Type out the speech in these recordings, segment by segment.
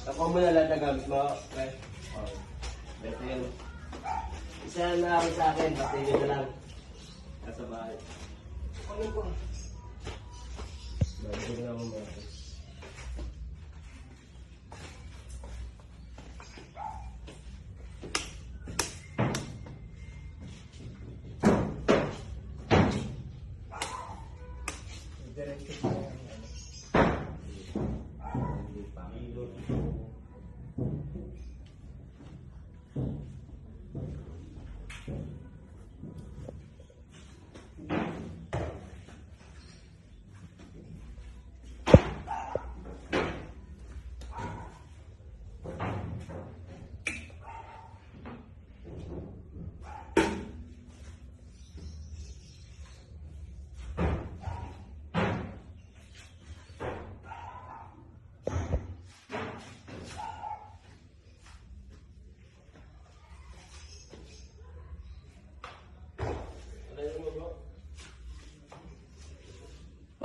Ako mo na lang na gamit mo. Okay. Oh. Beto yun. Isa na ako sa akin. Basta yun na lang. Nasa bahay. Ano po? Bago na ako mga.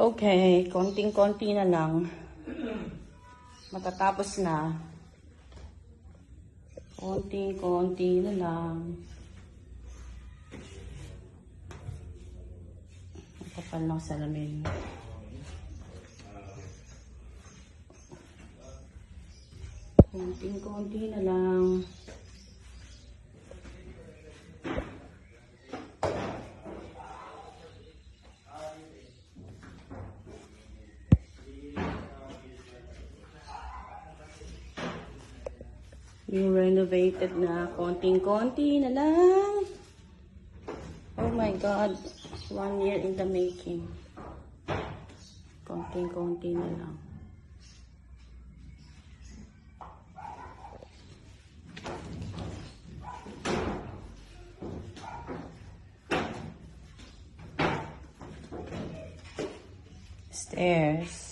Okay, konting-konti na lang. Matatapos na. Konting-konti na lang. Ang kapal ng salamin. Konting-konti na lang. Yung renovated na konting-konti na lang. Oh my God. 1 year in the making. Konting-konti na lang. Stairs.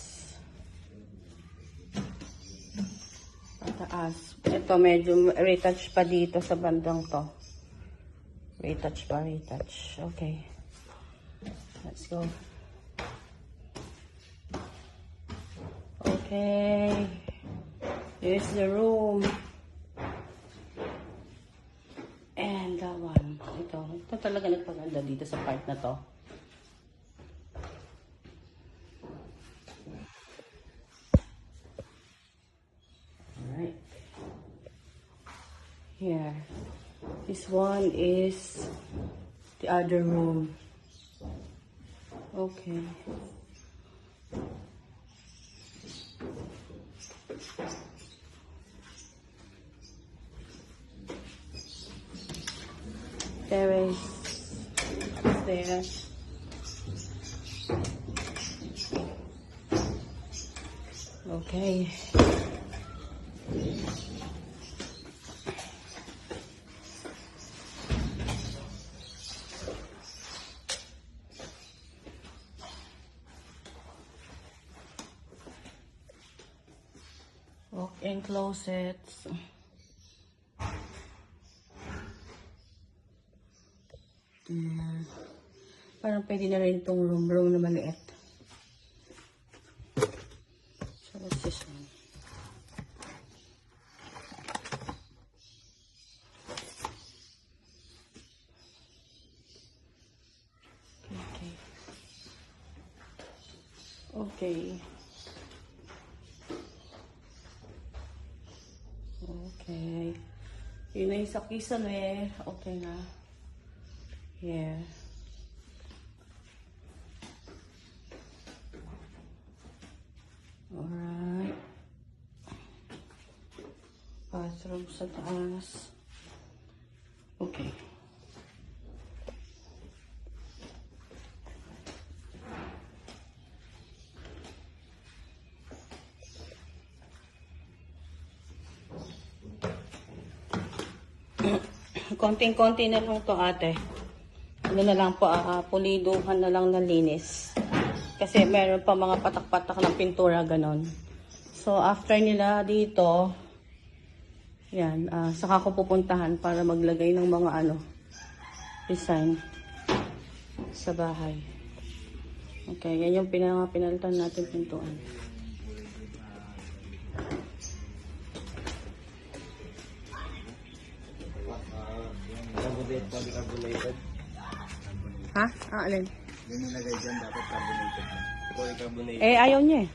Pataas. Ito medyo retouch pa dito sa bandang to. Retouch pa, retouch. Okay. Let's go. Okay. Here's the room. And that one. Ito talaga nagpaganda dito sa part na to. Here. This one is the other room. Okay. Terrace. There. Okay. Walk-in closets. Parang pwede na rin itong room na maliit. So what's this one? Okay. Okay. Okay. Yun na yung sa kisame. Okay na. Here. Alright. Bathroom sa taas. Okay. Konting-konti na lang to ate. Ano na lang po, puliduhan na lang na linis. Kasi meron pa mga patak-patak ng pintura ganon. So after nila dito, yan, saka ko pupuntahan para maglagay ng mga design sa bahay. Okay, yan yung pinalitan natin pintuan. Polycarbonated. Ha? Alin? Yung nilagay dyan, dapat carbonated na. Polycarbonated. Eh, ayaw niya eh.